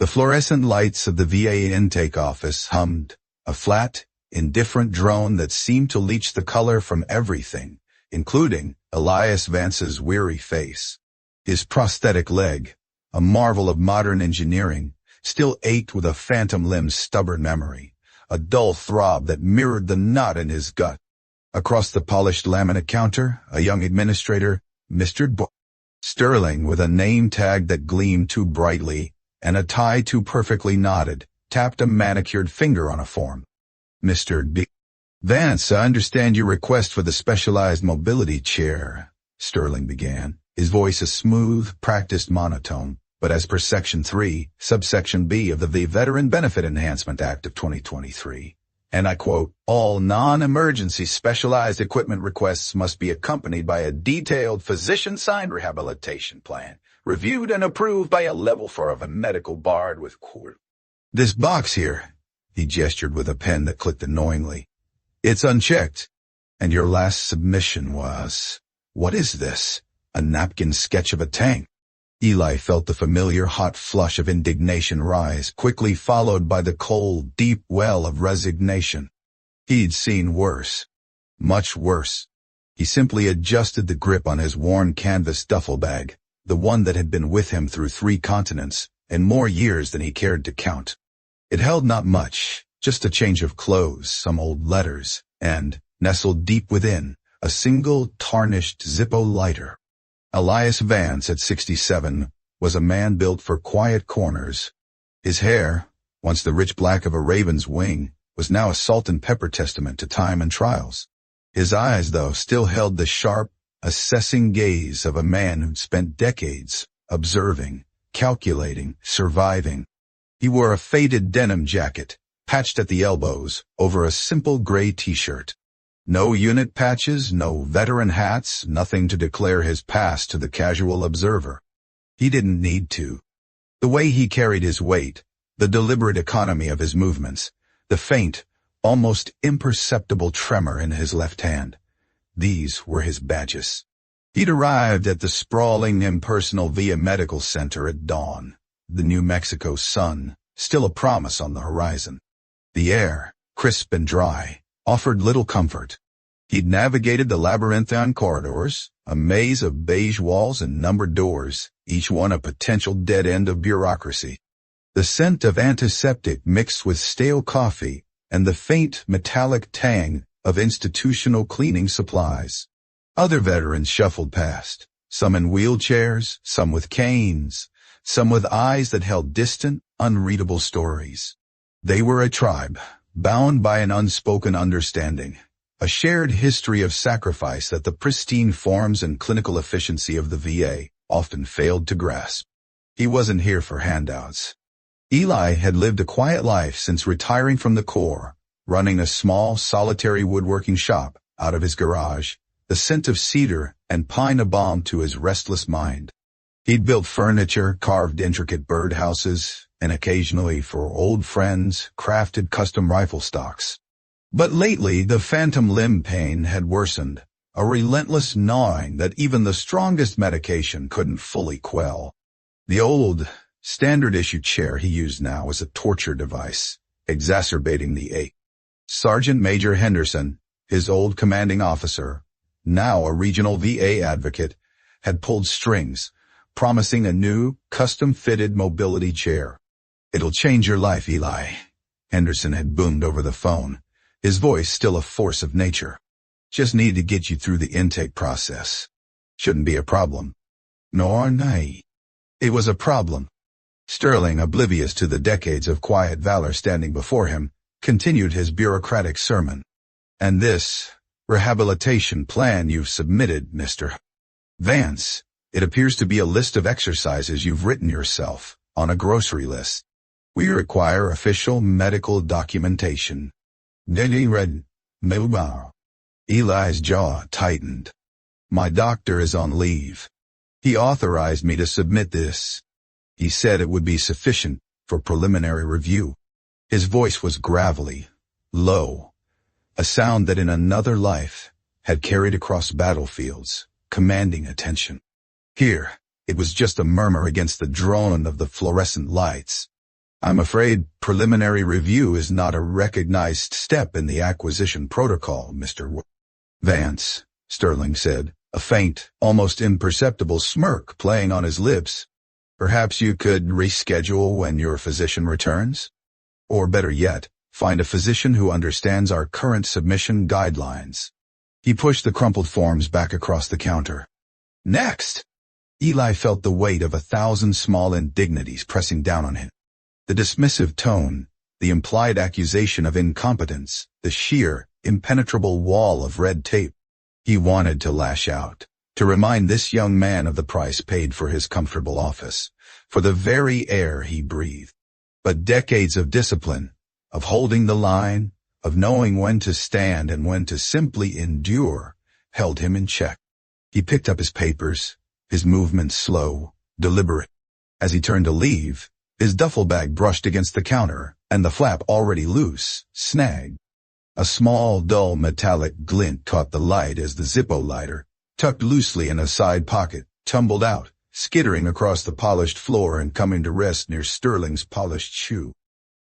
The fluorescent lights of the VA intake office hummed, a flat, indifferent drone that seemed to leach the color from everything, including Elias Vance's weary face. His prosthetic leg, a marvel of modern engineering, still ached with a phantom limb's stubborn memory, a dull throb that mirrored the knot in his gut. Across the polished laminate counter, a young administrator, Mr. Sterling, with a name tag that gleamed too brightly and a tie too perfectly knotted, tapped a manicured finger on a form. Mr. B. Vance, I understand your request for the specialized mobility chair, Sterling began, his voice a smooth, practiced monotone, but as per Section 3, subsection B of the Veteran Benefit Enhancement Act of 2023, and I quote, all non-emergency specialized equipment requests must be accompanied by a detailed physician-signed rehabilitation plan, reviewed and approved by a level 4 of a medical board with court. This box here, he gestured with a pen that clicked annoyingly. It's unchecked. And your last submission was, what is this? A napkin sketch of a tank. Eli felt the familiar hot flush of indignation rise, quickly followed by the cold, deep well of resignation. He'd seen worse. Much worse. He simply adjusted the grip on his worn canvas duffel bag, the one that had been with him through 3 continents, and more years than he cared to count. It held not much, just a change of clothes, some old letters, and, nestled deep within, a single tarnished Zippo lighter. Elias Vance, at 67, was a man built for quiet corners. His hair, once the rich black of a raven's wing, was now a salt and pepper testament to time and trials. His eyes, though, still held the sharp, assessing gaze of a man who'd spent decades observing, calculating, surviving. He wore a faded denim jacket, patched at the elbows, over a simple gray t-shirt. No unit patches, no veteran hats, nothing to declare his past to the casual observer. He didn't need to. The way he carried his weight, the deliberate economy of his movements, the faint, almost imperceptible tremor in his left hand, these were his badges. He'd arrived at the sprawling, impersonal VA Medical Center at dawn, the New Mexico sun, still a promise on the horizon. The air, crisp and dry, offered little comfort. He'd navigated the labyrinthine corridors, a maze of beige walls and numbered doors, each one a potential dead end of bureaucracy. The scent of antiseptic mixed with stale coffee and the faint metallic tang of institutional cleaning supplies. Other veterans shuffled past, some in wheelchairs, some with canes, some with eyes that held distant, unreadable stories. They were a tribe, bound by an unspoken understanding, a shared history of sacrifice that the pristine forms and clinical efficiency of the VA often failed to grasp. He wasn't here for handouts. Eli had lived a quiet life since retiring from the Corps, running a small, solitary woodworking shop out of his garage, the scent of cedar and pine a balm to his restless mind. He'd built furniture, carved intricate birdhouses, and occasionally, for old friends, crafted custom rifle stocks. But lately, the phantom limb pain had worsened, a relentless gnawing that even the strongest medication couldn't fully quell. The old, standard-issue chair he used now was a torture device, exacerbating the ache. Sergeant Major Henderson, his old commanding officer, now a regional VA advocate, had pulled strings, promising a new, custom-fitted mobility chair. It'll change your life, Eli, Henderson had boomed over the phone, his voice still a force of nature. Just need to get you through the intake process. Shouldn't be a problem. Nor nay. It was a problem. Sterling, oblivious to the decades of quiet valor standing before him, continued his bureaucratic sermon. And this rehabilitation plan you've submitted, Mr. Vance, it appears to be a list of exercises you've written yourself, on a grocery list. We require official medical documentation. Eli's jaw tightened. My doctor is on leave. He authorized me to submit this. He said it would be sufficient for preliminary review. His voice was gravelly, low, a sound that in another life had carried across battlefields, commanding attention. Here, it was just a murmur against the drone of the fluorescent lights, I'm afraid preliminary review is not a recognized step in the acquisition protocol, Mr. Vance, Sterling said, a faint, almost imperceptible smirk playing on his lips. Perhaps you could reschedule when your physician returns? Or better yet, find a physician who understands our current submission guidelines. He pushed the crumpled forms back across the counter. Next! Eli felt the weight of 1,000 small indignities pressing down on him. The dismissive tone, the implied accusation of incompetence, the sheer, impenetrable wall of red tape. He wanted to lash out, to remind this young man of the price paid for his comfortable office, for the very air he breathed. But decades of discipline, of holding the line, of knowing when to stand and when to simply endure, held him in check. He picked up his papers, his movements slow, deliberate. As he turned to leave, his duffel bag brushed against the counter, and the flap already loose, snagged. A small, dull metallic glint caught the light as the Zippo lighter, tucked loosely in a side pocket, tumbled out, skittering across the polished floor and coming to rest near Sterling's polished shoe.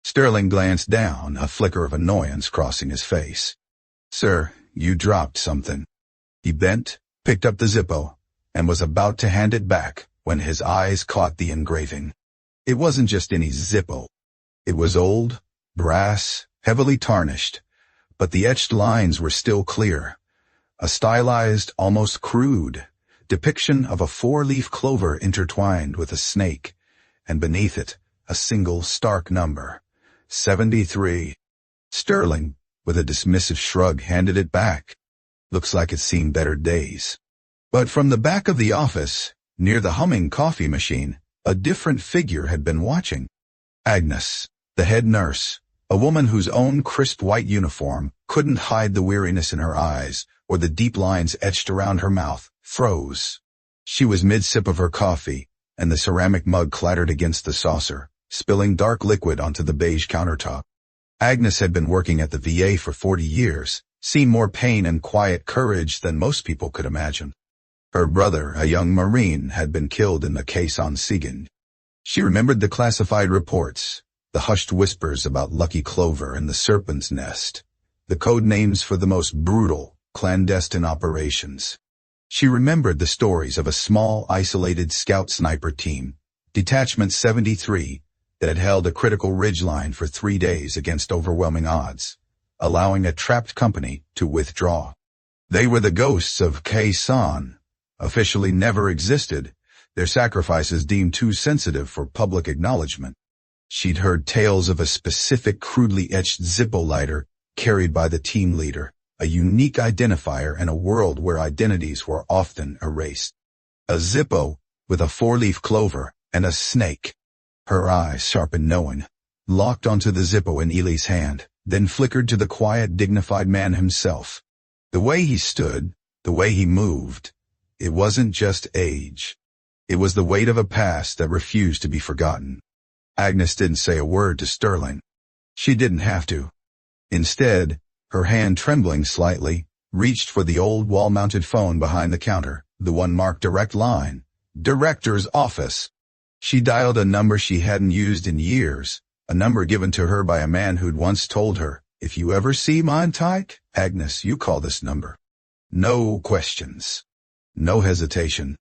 Sterling glanced down, a flicker of annoyance crossing his face. Sir, you dropped something. He bent, picked up the Zippo, and was about to hand it back when his eyes caught the engraving. It wasn't just any Zippo. It was old, brass, heavily tarnished, but the etched lines were still clear. A stylized, almost crude, depiction of a four-leaf clover intertwined with a snake, and beneath it, a single stark number, 73. Sterling, with a dismissive shrug, handed it back. Looks like it's seen better days. But from the back of the office, near the humming coffee machine, a different figure had been watching. Agnes, the head nurse, a woman whose own crisp white uniform couldn't hide the weariness in her eyes or the deep lines etched around her mouth, froze. She was mid-sip of her coffee, and the ceramic mug clattered against the saucer, spilling dark liquid onto the beige countertop. Agnes had been working at the VA for 40 years, seen more pain and quiet courage than most people could imagine. Her brother, a young Marine, had been killed in the case on Siegen. She remembered the classified reports, the hushed whispers about Lucky Clover and the Serpent's Nest, the code names for the most brutal, clandestine operations. She remembered the stories of a small, isolated scout sniper team, Detachment 73, that had held a critical ridgeline for 3 days against overwhelming odds, allowing a trapped company to withdraw. They were the ghosts of Khe-Sanh, officially never existed, their sacrifices deemed too sensitive for public acknowledgement. She'd heard tales of a specific crudely etched Zippo lighter carried by the team leader, a unique identifier in a world where identities were often erased. A Zippo with a four-leaf clover and a snake. Her eyes, sharp and knowing, locked onto the Zippo in Eli's hand, then flickered to the quiet, dignified man himself. The way he stood, the way he moved, it wasn't just age. It was the weight of a past that refused to be forgotten. Agnes didn't say a word to Sterling. She didn't have to. Instead, her hand trembling slightly, reached for the old wall-mounted phone behind the counter, the one marked Direct Line, Director's Office. She dialed a number she hadn't used in years, a number given to her by a man who'd once told her, "If you ever see mein Teig, Agnes, you call this number." No questions. No hesitation.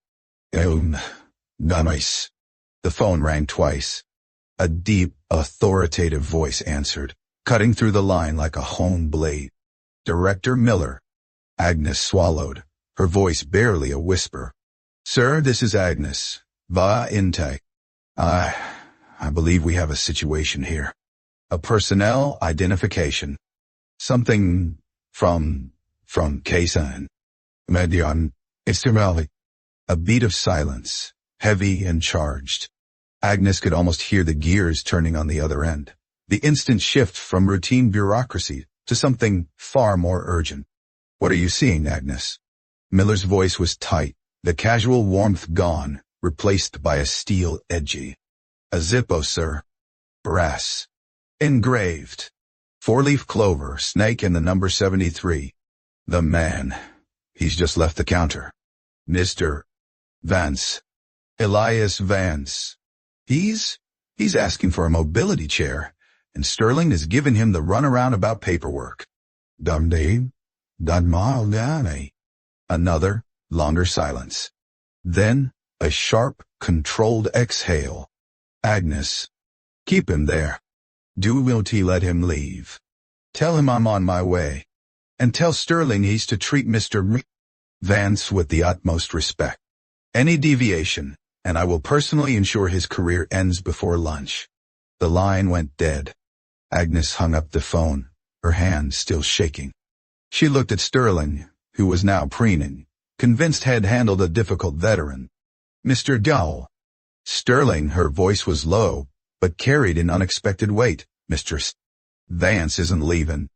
Nice. The phone rang twice. A deep, authoritative voice answered, cutting through the line like a honed blade. Director Miller. Agnes swallowed, her voice barely a whisper. "Sir, this is Agnes. Va intake. I believe we have a situation here. A personnel identification. Something from Khe-Sanh. Median, Istimali." A beat of silence, heavy and charged. Agnes could almost hear the gears turning on the other end. The instant shift from routine bureaucracy to something far more urgent. "What are you seeing, Agnes?" Miller's voice was tight, the casual warmth gone, replaced by a steel edgy. "A Zippo, sir. Brass. Engraved. Four-leaf clover, snake and the number 73. The man. He's just left the counter. Mr. Vance. Elias Vance. He's He's asking for a mobility chair, and Sterling is giving him the runaround about paperwork. Dum-dee, dum-mal-dani. Another, longer silence. Then, a sharp, controlled exhale. Agnes. Keep him there. Do wilt he let him leave? Tell him I'm on my way. And tell Sterling he's to treat Mr. Vance with the utmost respect. Any deviation, and I will personally ensure his career ends before lunch. The line went dead. Agnes hung up the phone, her hand still shaking. She looked at Sterling, who was now preening, convinced had handled a difficult veteran. Mr. Dowell. Sterling, her voice was low, but carried an unexpected weight. Mr. Vance isn't leaving.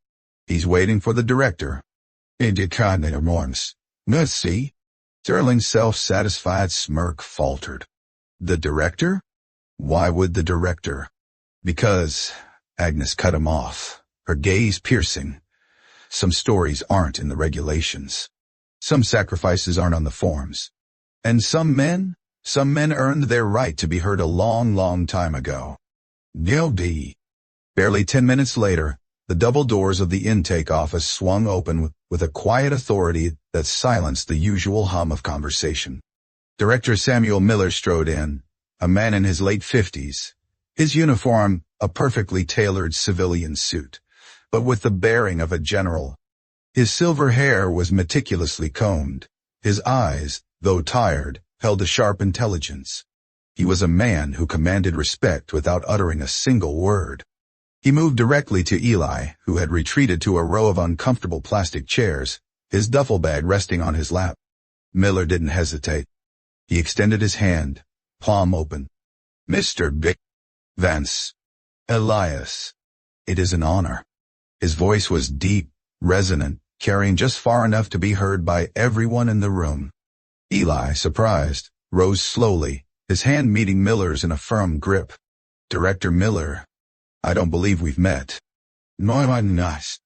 He's waiting for the director. Indicated once. See? Sterling's self-satisfied smirk faltered. The director? Why would the director? Because, Agnes cut him off, her gaze piercing. Some stories aren't in the regulations. Some sacrifices aren't on the forms. And some men earned their right to be heard a long, long time ago. Guilty. Barely 10 minutes later, the double doors of the intake office swung open with a quiet authority that silenced the usual hum of conversation. Director Samuel Miller strode in, a man in his late 50s, his uniform a perfectly tailored civilian suit, but with the bearing of a general. His silver hair was meticulously combed. His eyes, though tired, held a sharp intelligence. He was a man who commanded respect without uttering a single word. He moved directly to Eli, who had retreated to a row of uncomfortable plastic chairs, his duffel bag resting on his lap. Miller didn't hesitate. He extended his hand, palm open. Mr. Vance. Elias. It is an honor. His voice was deep, resonant, carrying just far enough to be heard by everyone in the room. Eli, surprised, rose slowly, his hand meeting Miller's in a firm grip. Director Miller. I don't believe we've met. No, I'm not.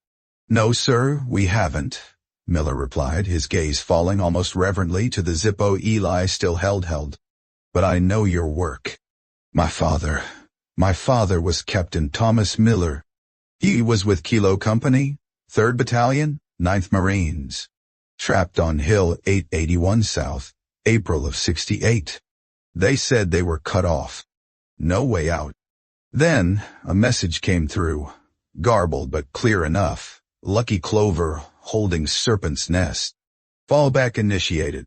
No, sir, we haven't, Miller replied, his gaze falling almost reverently to the Zippo Eli still held. But I know your work. My father was Captain Thomas Miller. He was with Kilo Company, 3rd Battalion, 9th Marines. Trapped on Hill 881 South, April of '68. They said they were cut off. No way out. Then, a message came through, garbled but clear enough. Lucky Clover, holding Serpent's Nest. Fallback initiated.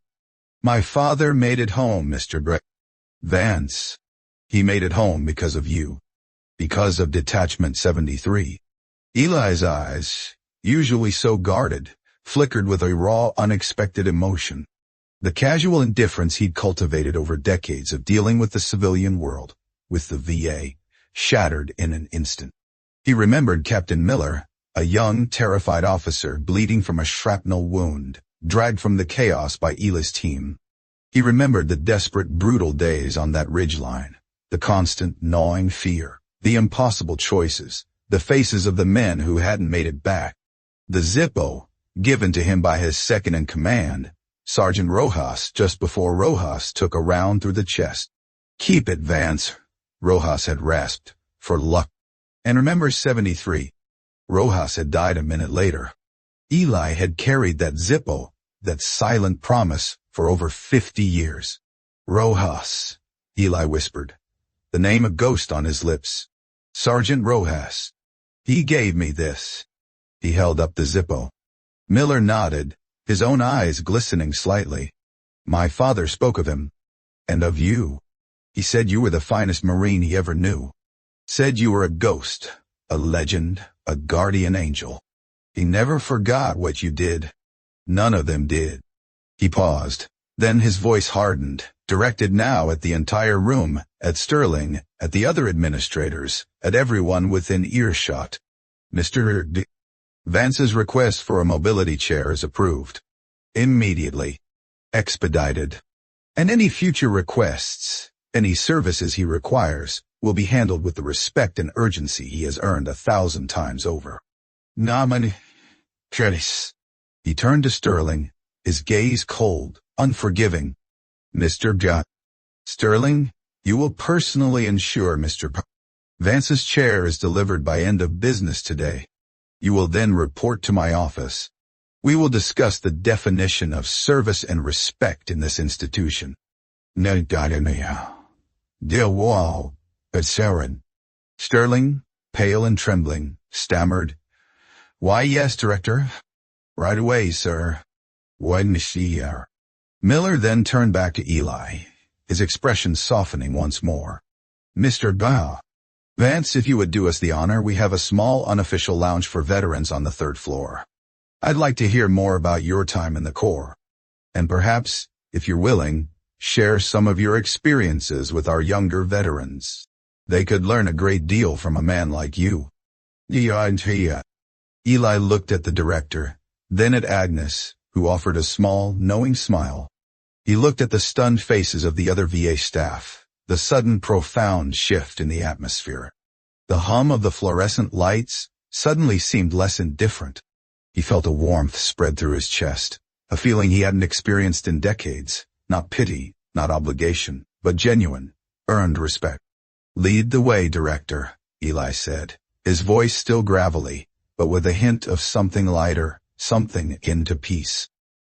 My father made it home, Mr. Vance. He made it home because of you. Because of Detachment 73. Eli's eyes, usually so guarded, flickered with a raw, unexpected emotion. The casual indifference he'd cultivated over decades of dealing with the civilian world, with the VA, shattered in an instant. He remembered Captain Miller, a young, terrified officer bleeding from a shrapnel wound, dragged from the chaos by Eli's team. He remembered the desperate, brutal days on that ridgeline, the constant, gnawing fear, the impossible choices, the faces of the men who hadn't made it back. The Zippo, given to him by his second-in-command, Sergeant Rojas, just before Rojas took a round through the chest. Keep it, Vance, Rojas had rasped, for luck. And remember 73. Rojas had died a minute later. Eli had carried that Zippo, that silent promise, for over 50 years. Rojas, Eli whispered, the name a ghost on his lips. Sergeant Rojas. He gave me this. He held up the Zippo. Miller nodded, his own eyes glistening slightly. My father spoke of him. And of you. He said you were the finest Marine he ever knew. Said you were a ghost, a legend, a guardian angel. He never forgot what you did. None of them did. He paused. Then his voice hardened, directed now at the entire room, at Sterling, at the other administrators, at everyone within earshot. Mr. Vance's request for a mobility chair is approved. Immediately. Expedited. And any future requests, any services he requires, will be handled with the respect and urgency he has earned 1,000 times over. Naman Curtis. He turned to Sterling, his gaze cold, unforgiving. Mr. Sterling, You will personally ensure Mr. Vance's chair is delivered by end of business today. You will then report to my office. We will discuss the definition of service and respect in this institution. No, dear wall, but Sharon. Sterling, pale and trembling, stammered, "Why, yes, Director. Right away, sir. When she here?" Miller then turned back to Eli, his expression softening once more. "Mr. Vance, if you would do us the honor, we have a small unofficial lounge for veterans on the 3rd floor. I'd like to hear more about your time in the Corps. And perhaps, if you're willing, share some of your experiences with our younger veterans. They could learn a great deal from a man like you." Eli looked at the director, then at Agnes, who offered a small, knowing smile. He looked at the stunned faces of the other VA staff, the sudden profound shift in the atmosphere. The hum of the fluorescent lights suddenly seemed less indifferent. He felt a warmth spread through his chest, a feeling he hadn't experienced in decades, not pity, not obligation, but genuine, earned respect. "Lead the way, Director," Eli said, his voice still gravelly, but with a hint of something lighter, something akin to peace.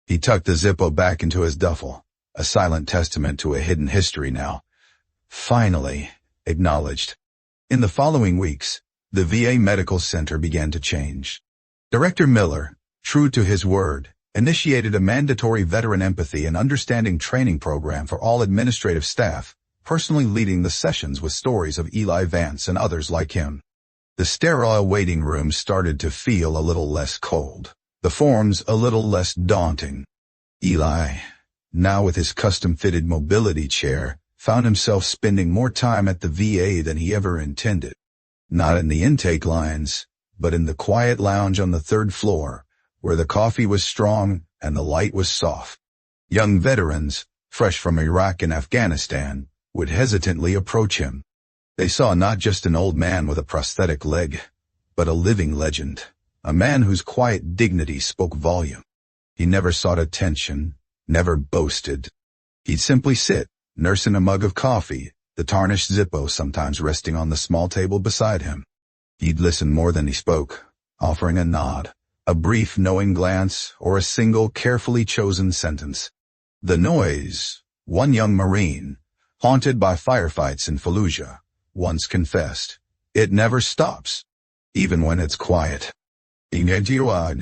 He tucked the Zippo back into his duffel, a silent testament to a hidden history now. Finally, acknowledged. In the following weeks, the VA Medical Center began to change. Director Miller, true to his word, initiated a mandatory veteran empathy and understanding training program for all administrative staff, personally leading the sessions with stories of Eli Vance and others like him. The sterile waiting room started to feel a little less cold, the forms a little less daunting. Eli, now with his custom-fitted mobility chair, found himself spending more time at the VA than he ever intended. Not in the intake lines, but in the quiet lounge on the 3rd floor, where the coffee was strong and the light was soft. Young veterans, fresh from Iraq and Afghanistan, would hesitantly approach him. They saw not just an old man with a prosthetic leg, but a living legend, a man whose quiet dignity spoke volume. He never sought attention, never boasted. He'd simply sit, nursing a mug of coffee, the tarnished Zippo sometimes resting on the small table beside him. He'd listen more than he spoke, offering a nod, a brief knowing glance, or a single carefully chosen sentence. The noise, one young Marine, haunted by firefights in Fallujah, once confessed, it never stops, even when it's quiet. Eli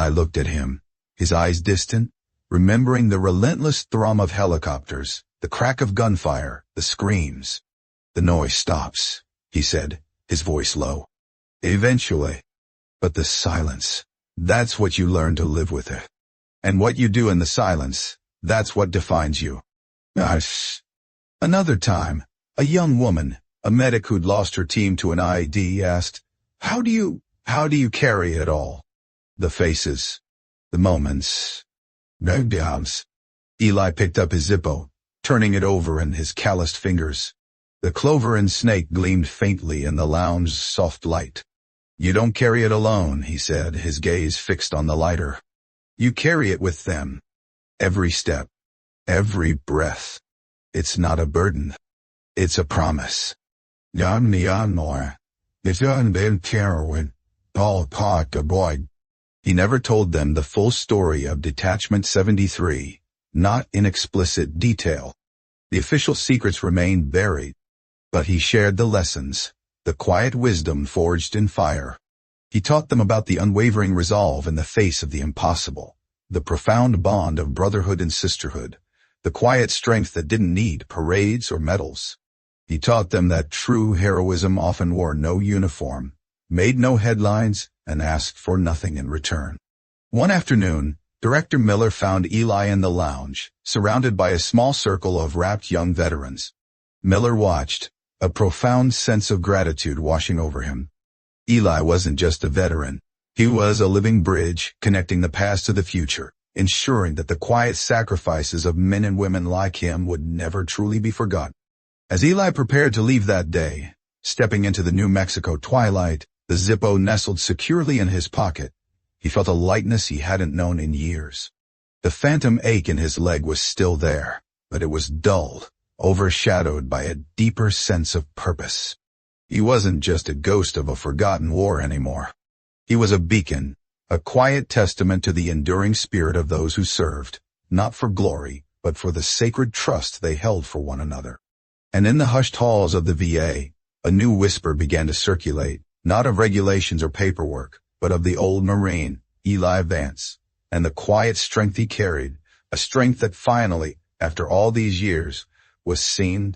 looked at him, his eyes distant, remembering the relentless thrum of helicopters, the crack of gunfire, the screams. "The noise stops," he said, his voice low. "Eventually. But the silence, that's what you learn to live with it. And what you do in the silence, that's what defines you." Another time, a young woman, a medic who'd lost her team to an IED, asked, How do you carry it all? The faces, the moments, breakdowns." Eli picked up his Zippo, turning it over in his calloused fingers. The clover and snake gleamed faintly in the lounge's soft light. "You don't carry it alone," he said, his gaze fixed on the lighter. "You carry it with them. Every step, every breath. It's not a burden. It's a promise." He never told them the full story of Detachment 73, not in explicit detail. The official secrets remained buried, but he shared the lessons, the quiet wisdom forged in fire. He taught them about the unwavering resolve in the face of the impossible, the profound bond of brotherhood and sisterhood, the quiet strength that didn't need parades or medals. He taught them that true heroism often wore no uniform, made no headlines, and asked for nothing in return. One afternoon, Director Miller found Eli in the lounge, surrounded by a small circle of rapt young veterans. Miller watched, a profound sense of gratitude washing over him. Eli wasn't just a veteran. He was a living bridge connecting the past to the future, ensuring that the quiet sacrifices of men and women like him would never truly be forgotten. As Eli prepared to leave that day, stepping into the New Mexico twilight, the Zippo nestled securely in his pocket, he felt a lightness he hadn't known in years. The phantom ache in his leg was still there, but it was dulled, overshadowed by a deeper sense of purpose. He wasn't just a ghost of a forgotten war anymore. He was a beacon, a quiet testament to the enduring spirit of those who served, not for glory, but for the sacred trust they held for one another. And in the hushed halls of the VA, a new whisper began to circulate, not of regulations or paperwork, but of the old Marine, Eli Vance, and the quiet strength he carried, a strength that finally, after all these years, was seen